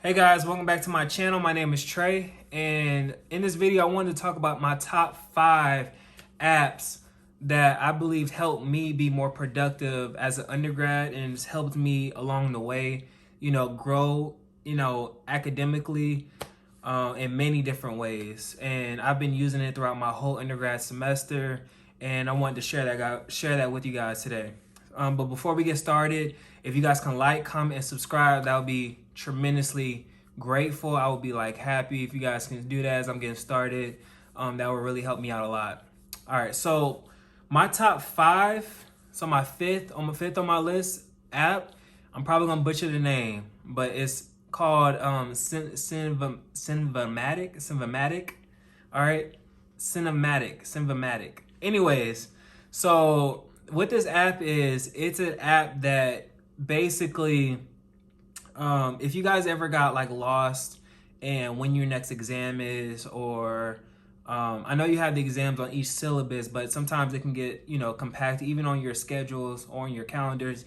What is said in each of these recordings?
Hey guys, welcome back to my channel. My name is Trey, and in this video I wanted to talk about my top 5 apps that I believe helped me be more productive as an undergrad and it's helped me along the way, grow, academically in many different ways. And I've been using it throughout my whole undergrad semester, and I wanted to share that with you guys today. But before we get started, if you guys can like, comment, and subscribe, that would be tremendously grateful. I would be happy if you guys can do that as I'm getting started. That would really help me out a lot. All right, so my top 5. So my fifth on my list app. I'm probably gonna butcher the name, but it's called Cindermatic. All right, Cindermatic. Anyways, so what this app is, it's an app that basically, if you guys ever got lost and when your next exam is, or I know you have the exams on each syllabus, but sometimes it can get compacted even on your schedules or on your calendars.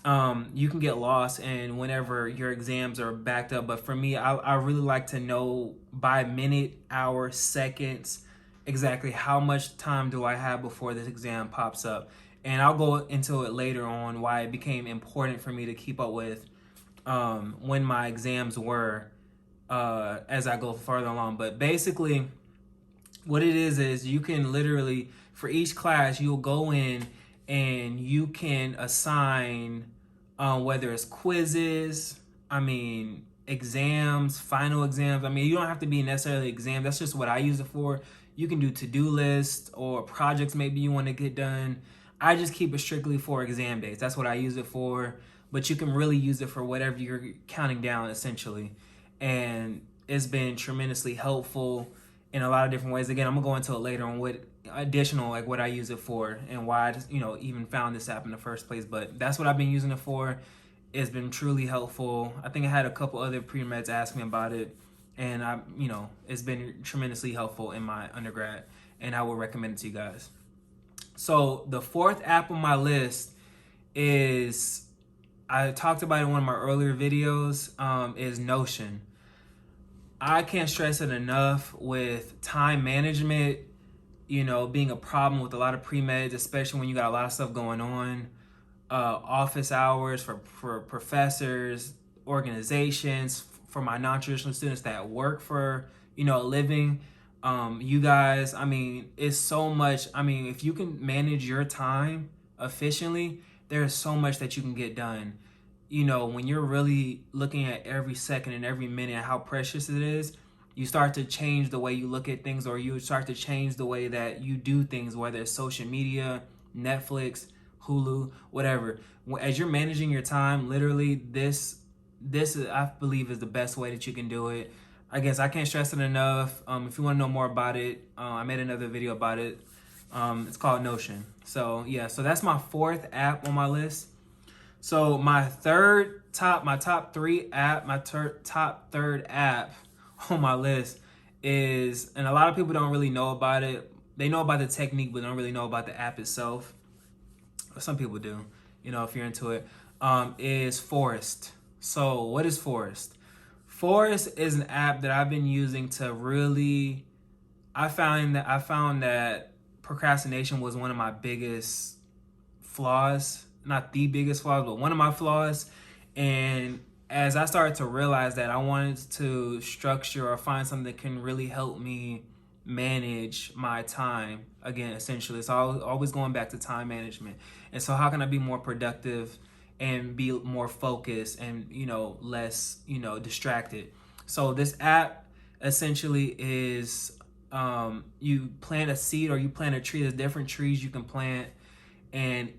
You can get lost and whenever your exams are backed up. But for me, I really like to know by minute, hour, seconds exactly how much time do I have before this exam pops up. And I'll go into it later on why it became important for me to keep up with when my exams were as I go further along. But basically, what it is you can literally, for each class, you'll go in and you can assign whether it's quizzes, exams, final exams. You don't have to be necessarily exams. That's just what I use it for. You can do to-do lists or projects maybe you want to get done. I just keep it strictly for exam days. That's what I use it for. But you can really use it for whatever you're counting down, essentially. And it's been tremendously helpful in a lot of different ways. Again, I'm gonna go into it later on what additional, what I use it for and why I even found this app in the first place. But that's what I've been using it for. It's been truly helpful. I think I had a couple other pre-meds ask me about it, and it's been tremendously helpful in my undergrad, and I would recommend it to you guys. So the 4th app on my list is, I talked about it in one of my earlier videos, is Notion. I can't stress it enough with time management, being a problem with a lot of pre-meds, especially when you got a lot of stuff going on. Office hours for professors, organizations, for my non-traditional students that work for, a living. You guys, it's so much. If you can manage your time efficiently, there's so much that you can get done. When you're really looking at every second and every minute and how precious it is, you start to change the way you look at things, or you start to change the way that you do things, whether it's social media, Netflix, Hulu, whatever. As you're managing your time, literally this I believe is the best way that you can do it. I guess I can't stress it enough. If you want to know more about it, I made another video about it. It's called Notion. So yeah, so that's my 4th app on my list. So my top 3 app, top 3rd app on my list is, and a lot of people don't really know about it. They know about the technique, but don't really know about the app itself. Some people do, if you're into it, is Forest. So what is Forest? Forest is an app that I've been using to really, I found that procrastination was one of my biggest flaws. Not the biggest flaws, but one of my flaws. And as I started to realize that, I wanted to structure or find something that can really help me manage my time again, essentially. So I was always going back to time management. And so how can I be more productive and be more focused and, less, distracted? So this app essentially is, you plant a seed or you plant a tree. There's different trees you can plant, and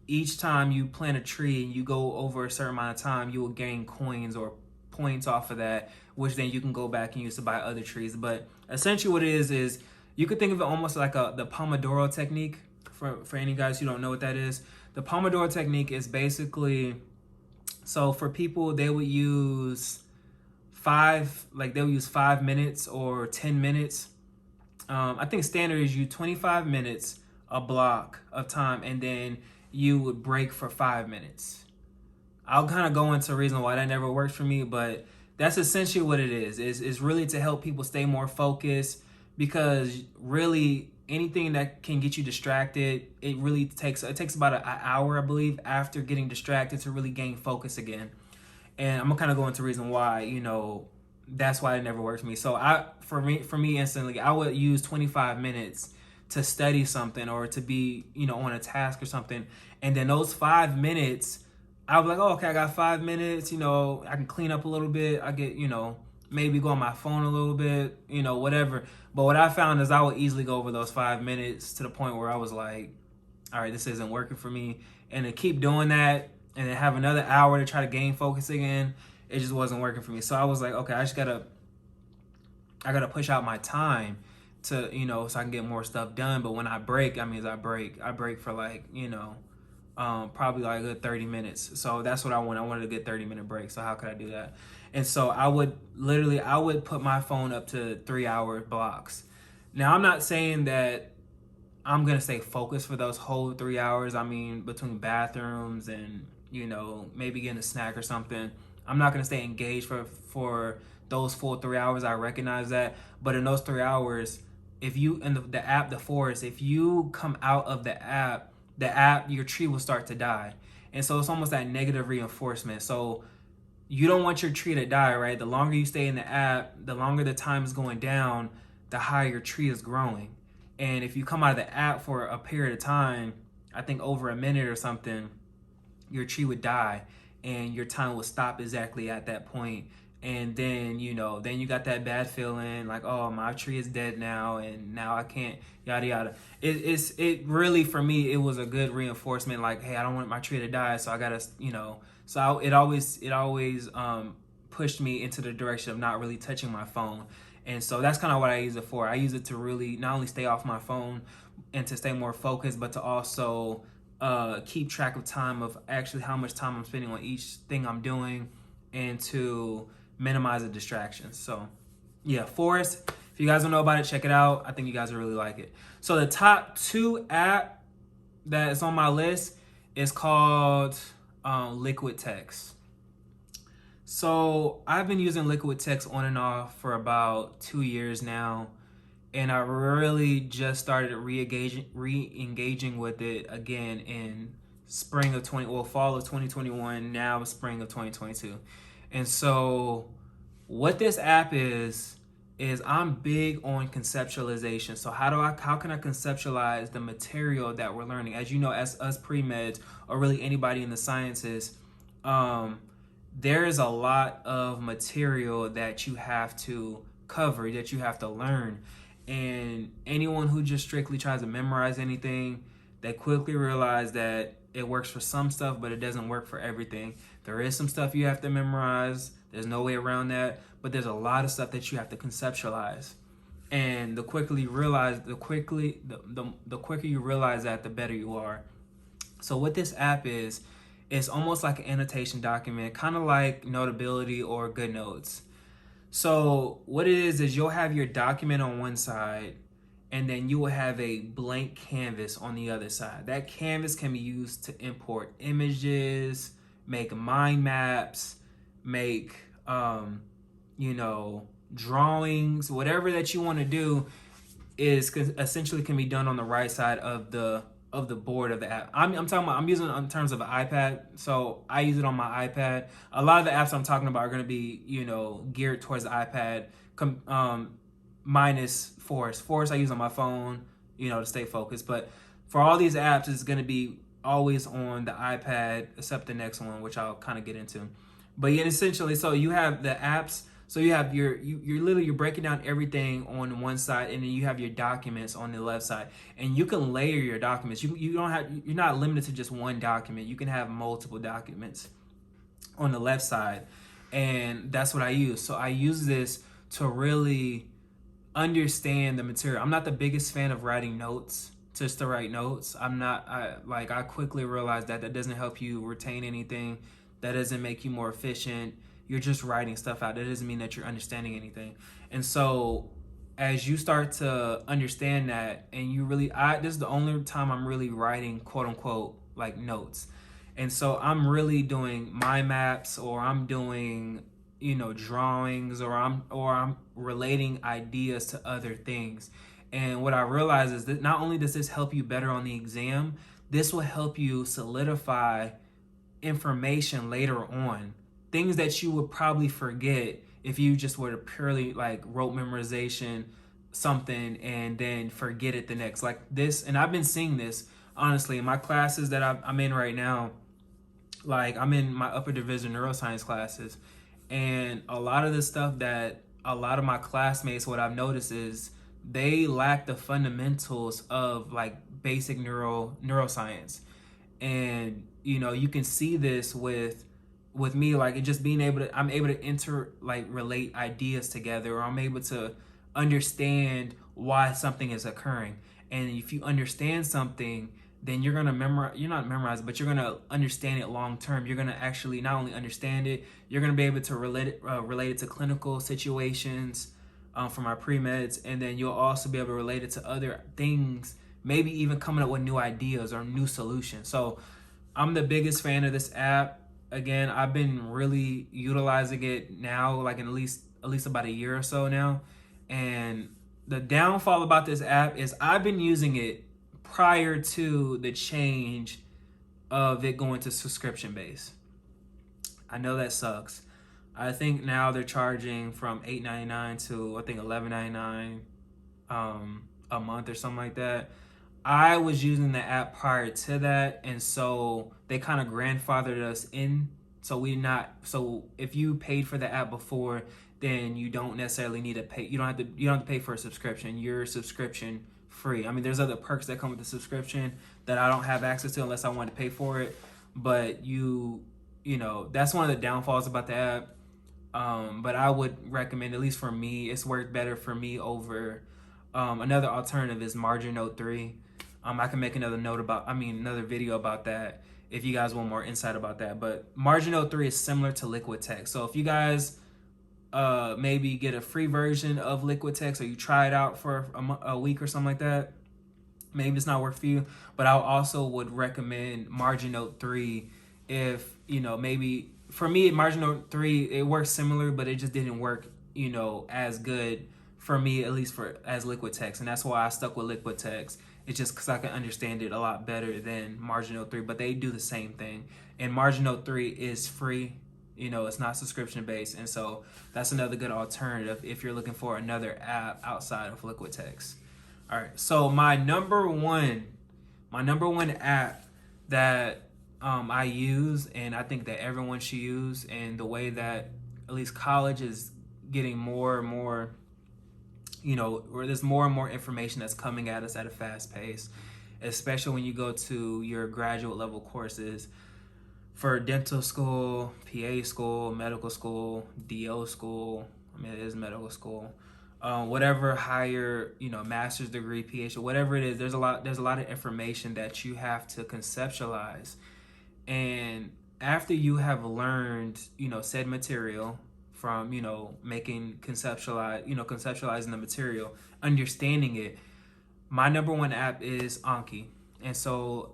each time you plant a tree and you go over a certain amount of time, you will gain coins or points off of that, which then you can go back and use to buy other trees. But essentially what it is you could think of it almost like the Pomodoro technique. For any guys who don't know what that is, the Pomodoro technique is basically, so for people, they would use 5 minutes or 10 minutes. I think standard is you 25 minutes, a block of time, and then you would break for 5 minutes. I'll kind of go into a reason why that never worked for me, but That's essentially what it is. Is really to help people stay more focused, because really anything that can get you distracted, it takes about an hour, I believe, after getting distracted to really gain focus again. And I'm gonna kind of go into reason why, that's why it never worked for me. So for me instantly, I would use 25 minutes to study something or to be, on a task or something. And then those 5 minutes, I was like, oh, okay, I got 5 minutes, I can clean up a little bit. I get, maybe go on my phone a little bit, whatever. But what I found is I would easily go over those 5 minutes to the point where I was like, all right, this isn't working for me. And to keep doing that and then have another hour to try to gain focus again, it just wasn't working for me. So I was like, okay, I gotta push out my time to, so I can get more stuff done. But when I break, that means I break for like, probably like a good 30 minutes. So that's what I want. I wanted a good 30-minute break. So how could I do that? And so I would put my phone up to 3-hour blocks. Now, I'm not saying that I'm going to stay focused for those whole 3 hours. I mean, between bathrooms and, maybe getting a snack or something, I'm not going to stay engaged for those full 3 hours. I recognize that. But in those 3 hours, if you, in the app, the forest, if you come out of the app, your tree will start to die. And so it's almost that negative reinforcement. So you don't want your tree to die, right? The longer you stay in the app, the longer the time is going down, the higher your tree is growing. And if you come out of the app for a period of time, I think over a minute or something, your tree would die and your time will stop exactly at that point. And then, then you got that bad feeling like, oh, my tree is dead now and now I can't, yada, yada. It really, for me, it was a good reinforcement. Like, hey, I don't want my tree to die. So I gotta, it always pushed me into the direction of not really touching my phone. And so that's kind of what I use it for. I use it to really not only stay off my phone and to stay more focused, but to also keep track of time, of actually how much time I'm spending on each thing I'm doing, and to minimize the distractions. So yeah, Forest, if you guys don't know about it, check it out. I think you guys will really like it. So the top 2 app that is on my list is called Liquid Text. So I've been using Liquid Text on and off for about 2 years now, and I really just started re-engaging with it again in fall of 2021, now spring of 2022. And so what this app is I'm big on conceptualization. So how can I conceptualize the material that we're learning? As you know, as us pre-meds, or really anybody in the sciences, there is a lot of material that you have to cover, that you have to learn. And anyone who just strictly tries to memorize anything, they quickly realize that it works for some stuff, but it doesn't work for everything. There is some stuff you have to memorize. There's no way around that. But there's a lot of stuff that you have to conceptualize. And the quicker you realize that, the better you are. So what this app is, it's almost like an annotation document, kind of like Notability or GoodNotes. So what it is you'll have your document on one side, and then you will have a blank canvas on the other side. That canvas can be used to import images, make mind maps, make, drawings, whatever that you want to do is essentially can be done on the right side of the board of the app. I'm using it in terms of an iPad, so I use it on my iPad. A lot of the apps I'm talking about are going to be, geared towards the iPad, minus Forest. Forest I use on my phone, to stay focused. But for all these apps, it's going to be always on the iPad, except the next one, which I'll kind of get into. But yeah, essentially, so you have the apps. So you have you're breaking down everything on one side, and then you have your documents on the left side, and you can layer your documents. You're not limited to just one document. You can have multiple documents on the left side, and that's what I use. So I use this to really understand the material. I'm not the biggest fan of writing notes just to write notes. I quickly realized that doesn't help you retain anything. That doesn't make you more efficient. You're just writing stuff out. That doesn't mean that you're understanding anything. And so as you start to understand that, and this is the only time I'm really writing, quote unquote, like notes. And so I'm really doing mind maps, or I'm doing drawings, or I'm relating ideas to other things. And what I realize is that not only does this help you better on the exam, this will help you solidify information later on, things that you would probably forget if you just were to purely like rote memorization something and then forget it the next, like this. And I've been seeing this honestly in my classes that I'm in right now. Like, I'm in my upper division neuroscience classes, and a lot of the stuff that a lot of my classmates, what I've noticed is they lack the fundamentals of like basic neuroscience. And you can see this with me, like it just being able to, I'm able to relate ideas together, or I'm able to understand why something is occurring. And if you understand something, then you're gonna memorize. You're not memorize, but you're gonna understand it long term. You're gonna actually not only understand it, you're gonna be able to relate it to clinical situations for my pre-meds, and then you'll also be able to relate it to other things, maybe even coming up with new ideas or new solutions. So I'm the biggest fan of this app. Again, I've been really utilizing it now, like in at least about a year or so now. And the downfall about this app is I've been using it prior to the change of it going to subscription base. I know that sucks. I think now they're charging from $8.99 to I think $11.99 a month or something like that. I was using the app prior to that, and so they kind of grandfathered us in. So if you paid for the app before, then you don't necessarily need to pay. You don't have to pay for a subscription. You're subscription free. I mean, there's other perks that come with the subscription that I don't have access to unless I want to pay for it. But that's one of the downfalls about the app. But I would recommend, at least for me, it's worked better for me over another alternative is Margin Note 3. I can make another video about that if you guys want more insight about that. But Margin Note 3 is similar to Liquid Text. So if you guys maybe get a free version of Liquid Text, or you try it out for a week or something like that, maybe it's not work for you. But I also would recommend Margin Note 3 if, maybe for me, Margin Note 3, it works similar, but it just didn't work, as good for me, at least as Liquid Text. And that's why I stuck with Liquid Text. It's just because I can understand it a lot better than Margin Note 3, but they do the same thing. And Margin Note 3 is free. It's not subscription based. And so that's another good alternative if you're looking for another app outside of Liquid Text. All right. So my number one app that I use, and I think that everyone should use, and the way that at least college is getting more and more, where there's more and more information that's coming at us at a fast pace, especially when you go to your graduate level courses for dental school, PA school, medical school, DO school. I mean, it is medical school. Whatever higher, master's degree, PhD, whatever it is, there's a lot of information that you have to conceptualize. And after you have learned, said material from, conceptualizing the material, understanding it, my number one app is Anki. And so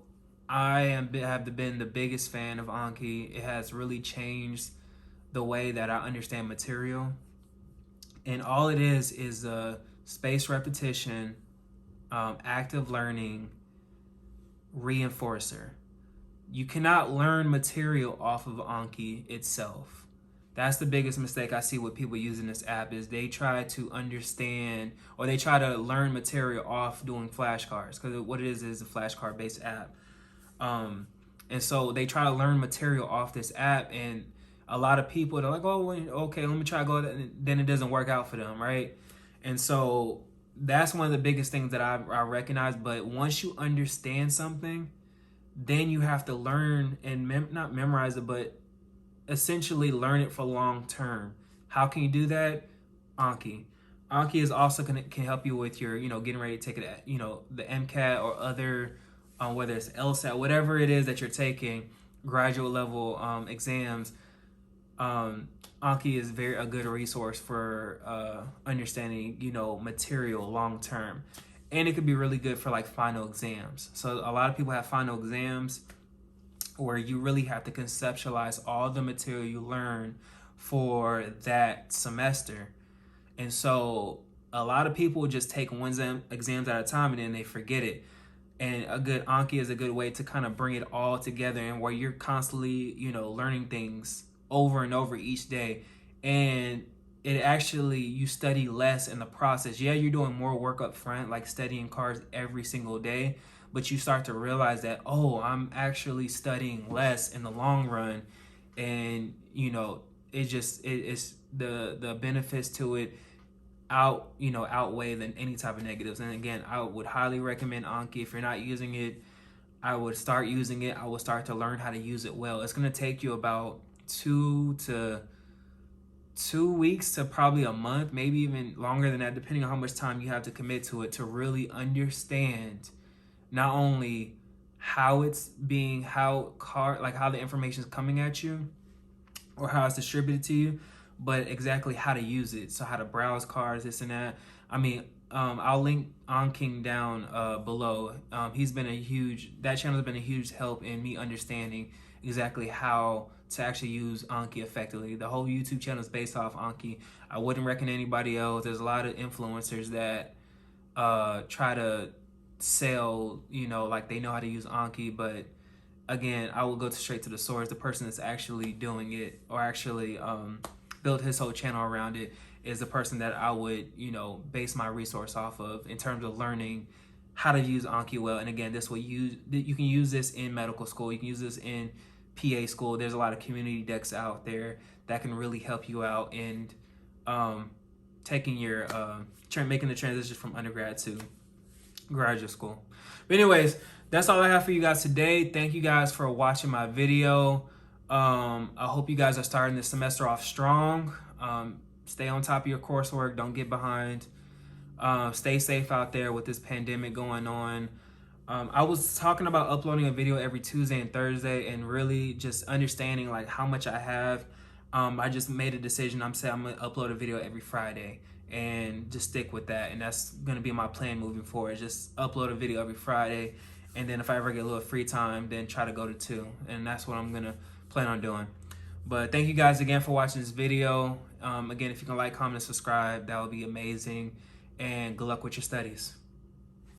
have been the biggest fan of Anki. It has really changed the way that I understand material. And all it is a spaced repetition, active learning reinforcer. You cannot learn material off of Anki itself. That's the biggest mistake I see with people using this app, is they try to understand, or they try to learn material off doing flashcards, because what it is a flashcard based app. And so they try to learn material off this app, and a lot of people, they're like, oh, okay, let me try to go, and then it doesn't work out for them, right? And so that's one of the biggest things that I recognize. But once you understand something, then you have to learn and not memorize it, but essentially learn it for long term. How can you do that? Anki. Anki is also can help you with your, getting ready to take it, the MCAT or other, whether it's LSAT, whatever it is that you're taking, graduate level exams. Anki is a good resource for understanding, material long term. And it could be really good for like final exams. So a lot of people have final exams where you really have to conceptualize all the material you learn for that semester. And so a lot of people just take one exams at a time and then they forget it. And a good Anki is a good way to kind of bring it all together, and where you're constantly, learning things over and over each day. And it actually, you study less in the process. Yeah, you're doing more work up front, like studying cards every single day, but you start to realize that, oh, I'm actually studying less in the long run. And it's the benefits to it outweigh than any type of negatives. And again, I would highly recommend Anki. If you're not using it, I would start using it. I would start to learn how to use it well. It's going to take you about 2 weeks to probably a month, maybe even longer than that, depending on how much time you have to commit to it, to really understand not only how it's being, how the information is coming at you or how it's distributed to you, but exactly how to use it. So how to browse cards, this and that. I mean, I'll link Anki down below. That channel has been a huge help in me understanding exactly how to actually use Anki effectively. The whole YouTube channel is based off Anki. I wouldn't recommend anybody else. There's a lot of influencers that try to sell, like they know how to use Anki, but again, I will go straight to the source. The person that's actually doing it, or actually built his whole channel around it, is the person that I would, base my resource off of in terms of learning how to use Anki well. And again, you can use this in medical school. You can use this in PA school. There's a lot of community decks out there that can really help you out in taking your making the transition from undergrad to graduate school. But anyways, that's all I have for you guys today. Thank you guys for watching my video. I hope you guys are starting this semester off strong. Stay on top of your coursework. Don't get behind. Stay safe out there with this pandemic going on. I was talking about uploading a video every Tuesday and Thursday, and really just understanding like how much I have. I just made a decision. I'm gonna upload a video every Friday and just stick with that. And that's gonna be my plan moving forward. Just upload a video every Friday, and then if I ever get a little free time, then try to go to 2. And that's what I'm gonna plan on doing. But thank you guys again for watching this video. Again, if you can like, comment, and subscribe, that would be amazing. And good luck with your studies.